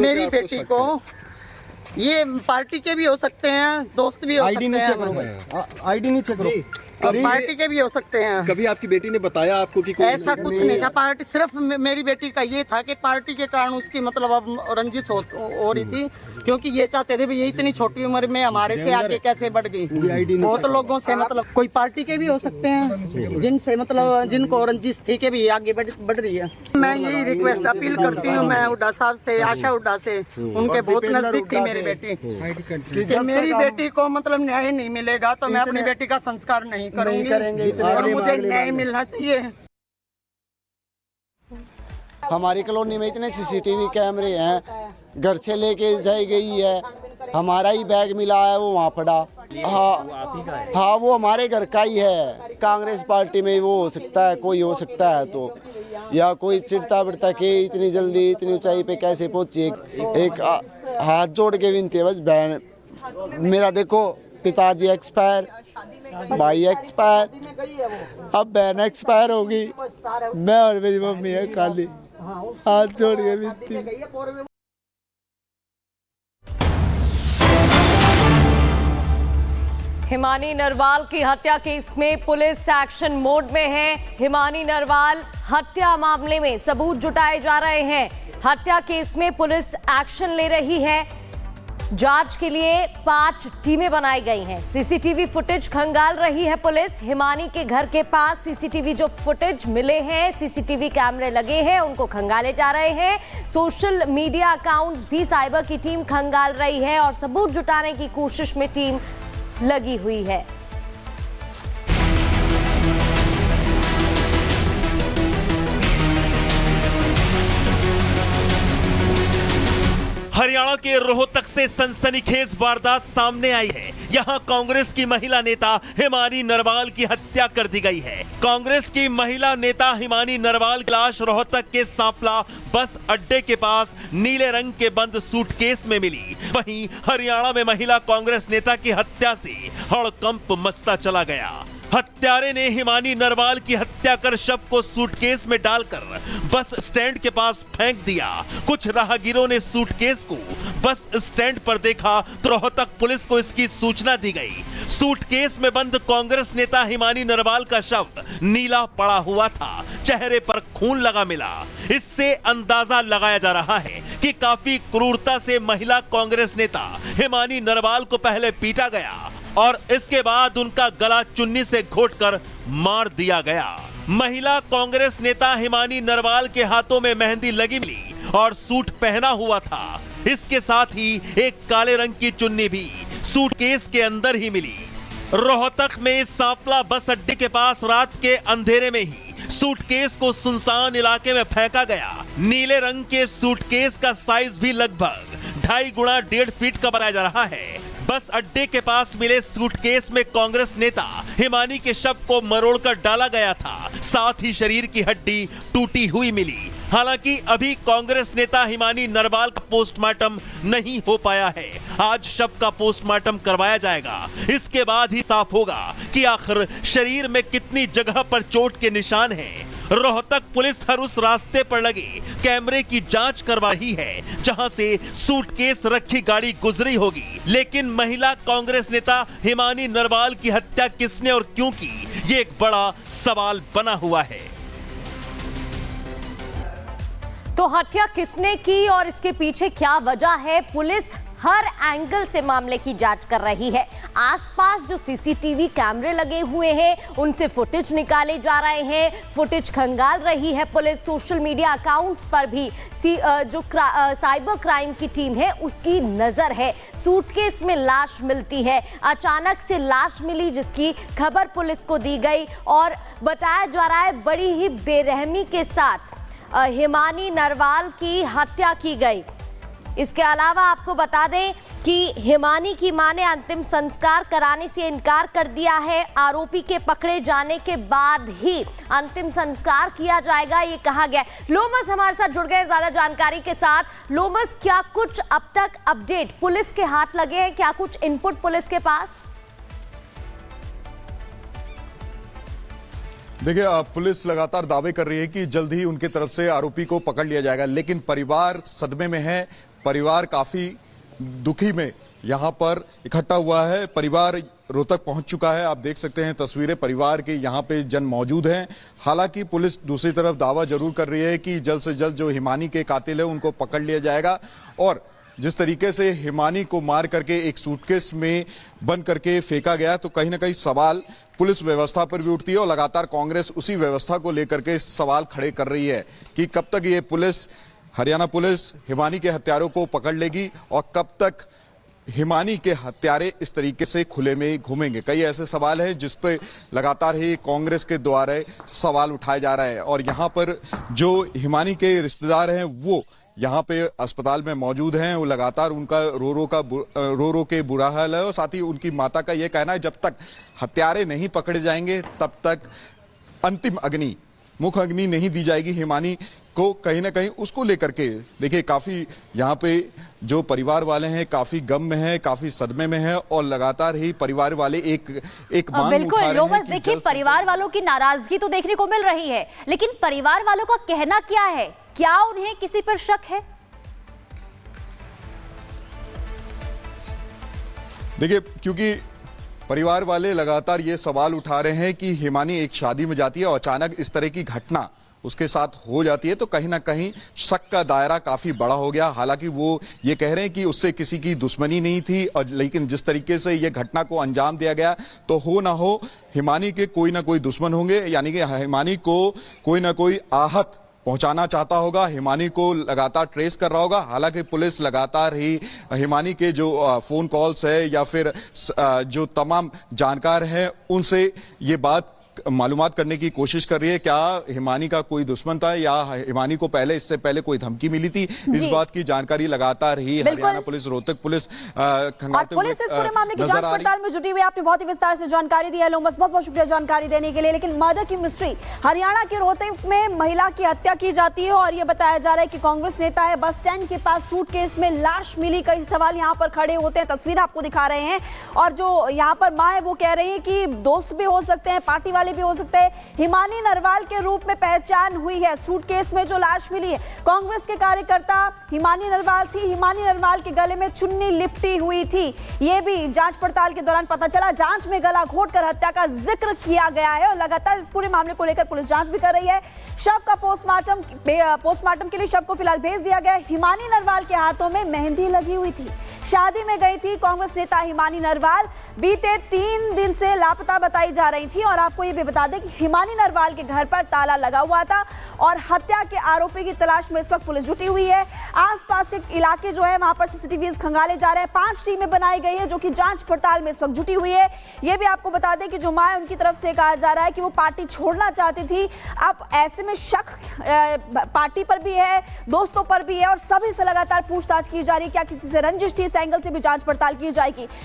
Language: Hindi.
मेरी बेटी को ये पार्टी के भी हो सकते हैं, दोस्त भी हो सकते हैं, आईडी नहीं चेक करो, पार्टी के भी हो सकते हैं। कभी आपकी बेटी ने बताया आपको कि कोई ऐसा कुछ नहीं था। पार्टी सिर्फ मेरी बेटी का ये था कि पार्टी के कारण उसकी मतलब अब रंजिश हो रही थी, क्योंकि ये चाहते थे ये इतनी छोटी उम्र में हमारे से आगे कैसे बढ़ गई। बहुत लोगों से मतलब कोई पार्टी के भी हो सकते हैं जिनसे मतलब जिनको रंजिश थी के भी आगे बढ़ रही है। मैं यही रिक्वेस्ट अपील करती हूँ, मैं हुड्डा साहब से, आशा हुड्डा से, उनके बहुत नजदीक थी मेरी बेटी, कि मेरी बेटी को मतलब न्याय नहीं मिलेगा तो मैं अपनी बेटी का संस्कार नहीं करेंगे और मुझे न्याय मिलना चाहिए। हमारी कॉलोनी में इतने सीसीटीवी कैमरे हैं, घर से लेके जाई गई है, हमारा ही बैग मिला है वो वहाँ पड़ा। हाँ वो हमारे घर का ही है। कांग्रेस पार्टी में वो हो सकता है, कोई हो सकता है तो, या कोई चिढ़ता बिड़ता के इतनी जल्दी इतनी ऊंचाई पे कैसे पहुंची। एक हाथ जोड़ के विनती है बस, बहन मेरा देखो, पिताजी एक्सपायर, भाई एक्सपायर, अब बहन एक्सपायर हो गई, मैं और मेरी मम्मी है खाली, हाथ जोड़ के विनती। हिमानी नरवाल की हत्या केस में पुलिस एक्शन मोड में है। हिमानी नरवाल हत्या मामले में सबूत जुटाए जा रहे हैं। हत्या केस में पुलिस एक्शन ले रही है। जांच के लिए 5 टीमें बनाई गई हैं। सीसीटीवी फुटेज खंगाल रही है पुलिस। हिमानी के घर के पास सीसीटीवी जो फुटेज मिले हैं, सीसीटीवी कैमरे लगे हैं, उनको खंगाले जा रहे हैं। सोशल मीडिया अकाउंट्स भी साइबर की टीम खंगाल रही है और सबूत जुटाने की कोशिश में टीम लगी हुई है। हरियाणा के रोहतक से सनसनीखेज वारदात सामने आई है। यहां कांग्रेस की महिला नेता हिमानी नरवाल की हत्या कर दी गई है। कांग्रेस की महिला नेता हिमानी नरवाल की लाश रोहतक के सांपला बस अड्डे के पास नीले रंग के बंद सूटकेस में मिली। वहीं हरियाणा में महिला कांग्रेस नेता की हत्या से हड़कंप मचता चला गया। हत्यारे ने हिमानी नरवाल की हत्या कर शव को सूटकेस में डालकर बस स्टैंड के पास फेंक दिया। कुछ राहगीरों ने सूटकेस को बस स्टैंड पर देखा तो रोहतक पुलिस को इसकी सूचना दी गई। सूटकेस में बंद कांग्रेस नेता हिमानी नरवाल का शव नीला पड़ा हुआ था, चेहरे पर खून लगा मिला। इससे अंदाजा लगाया जा रहा है कि काफी क्रूरता से महिला कांग्रेस नेता हिमानी नरवाल को पहले पीटा गया और इसके बाद उनका गला चुन्नी से घोंटकर मार दिया गया। महिला कांग्रेस नेता हिमानी नरवाल के हाथों में मेहंदी लगी मिली और सूट पहना हुआ था। इसके साथ ही एक काले रंग की चुन्नी भी सूटकेस के अंदर ही मिली। रोहतक में सांपला बस अड्डे के पास रात के अंधेरे में ही सूटकेस को सुनसान इलाके में फेंका गया। नीले रंग के सूटकेस का साइज भी लगभग 2.5 गुणा 1.5 फीट का बताया जा रहा है। बस अड्डे के पास मिले सूटकेस में कांग्रेस नेता हिमानी के शव को मरोड़कर डाला गया था। साथ ही शरीर की हड्डी टूटी हुई मिली। हालांकि अभी कांग्रेस नेता हिमानी नरवाल का पोस्टमार्टम नहीं हो पाया है। आज शव का पोस्टमार्टम करवाया जाएगा। इसके बाद ही साफ होगा कि आखिर शरीर में कितनी जगह पर चोट के निशान हैं। रोहतक पुलिस हर उस रास्ते पर लगे कैमरे की जांच करवा रही है जहां से सूटकेस रखी गाड़ी गुजरी होगी। लेकिन महिला कांग्रेस नेता हिमानी नरवाल की हत्या किसने और क्यों की, ये एक बड़ा सवाल बना हुआ है। तो हत्या किसने की और इसके पीछे क्या वजह है, पुलिस हर एंगल से मामले की जांच कर रही है। आसपास जो सीसीटीवी कैमरे लगे हुए हैं उनसे फुटेज निकाले जा रहे हैं, फुटेज खंगाल रही है पुलिस। सोशल मीडिया अकाउंट्स पर भी जो साइबर क्राइम की टीम है उसकी नजर है। सूटकेस में लाश मिलती है, अचानक से लाश मिली जिसकी खबर पुलिस को दी गई और बताया जा रहा है बड़ी ही बेरहमी के साथ हिमानी नरवाल की हत्या की गई। इसके अलावा आपको बता दें कि हिमानी की मां ने अंतिम संस्कार कराने से इनकार कर दिया है। आरोपी के पकड़े जाने के बाद ही अंतिम संस्कार किया जाएगा, ये कहा गया। लोमस हमारे साथ जुड़ गए ज्यादा जानकारी के साथ। लोमस, क्या कुछ अब तक अपडेट पुलिस के हाथ लगे हैं, क्या कुछ इनपुट पुलिस के पास? देखिए, पुलिस लगातार दावे कर रही है कि जल्द ही उनकी तरफ से आरोपी को पकड़ लिया जाएगा, लेकिन परिवार सदमे में है। परिवार काफी दुखी में यहाँ पर इकट्ठा हुआ है। परिवार रोहतक पहुंच चुका है। आप देख सकते हैं तस्वीरें, परिवार के यहाँ पे जन मौजूद हैं। हालांकि पुलिस दूसरी तरफ दावा जरूर कर रही है कि जल्द से जल्द जो हिमानी के कातिल है उनको पकड़ लिया जाएगा। और जिस तरीके से हिमानी को मार करके एक सूटकेस में बंद करके फेंका गया, तो कहीं ना कहीं सवाल पुलिस व्यवस्था पर भी उठती है और लगातार कांग्रेस उसी व्यवस्था को लेकर के सवाल खड़े कर रही है कि कब तक ये पुलिस, हरियाणा पुलिस हिमानी के हत्यारों को पकड़ लेगी और कब तक हिमानी के हत्यारे इस तरीके से खुले में घूमेंगे। कई ऐसे सवाल हैं जिस पे लगातार ही कांग्रेस के द्वारा सवाल उठाए जा रहे हैं। और यहाँ पर जो हिमानी के रिश्तेदार हैं वो यहाँ पे अस्पताल में मौजूद हैं। वो लगातार उनका रो रो के बुरा हाल है और साथ ही उनकी माता का ये कहना है जब तक हत्यारे नहीं पकड़े जाएंगे तब तक अंतिम अग्नि, मुख अग्नि नहीं दी जाएगी हिमानी को। कहीं ना कहीं उसको लेकर के देखिए काफी यहाँ पे जो परिवार वाले हैं काफी गम में हैं, काफी सदमे में हैं और लगातार ही परिवार वाले एक मांग बिल्कुल उठा रहे हैं लोमस, कि देखिए जल्द से परिवार वालों की नाराजगी तो देखने को मिल रही है, लेकिन परिवार वालों का कहना क्या है? क्या उन्हें किसी पर शक है? देखिए, क्योंकि परिवार वाले लगातार ये सवाल उठा रहे हैं कि हिमानी एक शादी में जाती है और अचानक इस तरह की घटना उसके साथ हो जाती है, तो कहीं ना कहीं शक का दायरा काफी बड़ा हो गया। हालांकि वो ये कह रहे हैं कि उससे किसी की दुश्मनी नहीं थी, और लेकिन जिस तरीके से ये घटना को अंजाम दिया गया तो हो ना हो हिमानी के कोई ना कोई दुश्मन होंगे, यानी कि हिमानी को कोई ना कोई आहत पहुंचाना चाहता होगा, हिमानी को लगातार ट्रेस कर रहा होगा। हालांकि पुलिस लगातार ही हिमानी के जो फोन कॉल्स है या फिर जो तमाम जानकार हैं उनसे ये बात मालूमात करने की कोशिश कर रही है, क्या हिमानी का कोई दुश्मन था या हिमानी को इससे पहले कोई धमकी मिली थी। इस बात की जानकारी लगातार ही Haryana police, Rohtak police police इस पूरे मामले की जांच पड़ताल में जुटी हुई है। आपने बहुत ही विस्तार से जानकारी दी है लोमस, बहुत बहुत शुक्रिया जानकारी देने के लिए। लेकिन मर्डर की मिस्ट्री, हरियाणा के रोहतक में महिला की हत्या की जाती है और यह बताया जा रहा है कि कांग्रेस नेता है, बस स्टैंड के पास सूटकेस में लाश मिली। कई सवाल यहाँ पर खड़े होते हैं, तस्वीर आपको दिखा रहे हैं। और जो यहाँ पर माँ है वो कह रही है कि दोस्त भी हो सकते हैं, पार्टी वाले भी हो सकते हैं। हिमानी नरवाल के रूप में पहचान हुई है। सूटकेस में जो लाश मिली है कांग्रेस के कार्यकर्ता हिमानी नरवाल थी। हिमानी नरवाल के गले में चुन्नी लिपटी हुई थी, यह भी जांच पड़ताल के दौरान पता चला। जांच में गला घोटकर हत्या का जिक्र किया गया है और लगातार इस पूरे मामले को लेकर पुलिस जांच भी कर रही है। शव का पोस्टमार्टम के लिए शव को फिलहाल भेज दिया गया। हिमानी नरवाल के हाथों में मेहंदी लगी हुई थी, शादी में गई थी। कांग्रेस नेता हिमानी नरवाल बीते 3 दिन से लापता बताई जा रही थी। और आपको यह भी बता दें कि हिमानी नरवाल के घर पर ताला लगा हुआ था और हत्या के आरोपी की तलाश में इस वक्त पुलिस जुटी हुई है। आसपास के इलाके जो है वहां पर सीसीटीवीज खंगाले जा रहे हैं। 5 टीमें बनाई गई है जो कि जांच पड़ताल में इस वक्त जुटी हुई है। यह भी आपको बता दें कि जो मां है उनकी तरफ से कहा जा रहा है कि वो पार्टी छोड़ना चाहती थी। अब ऐसे में शक पार्टी पर भी है, दोस्तों पर भी है और सभी से लगातार पूछताछ की जा रही है। क्या किसी से रंजिश थी, इस एंगल से भी जांच पड़ताल की जाएगी।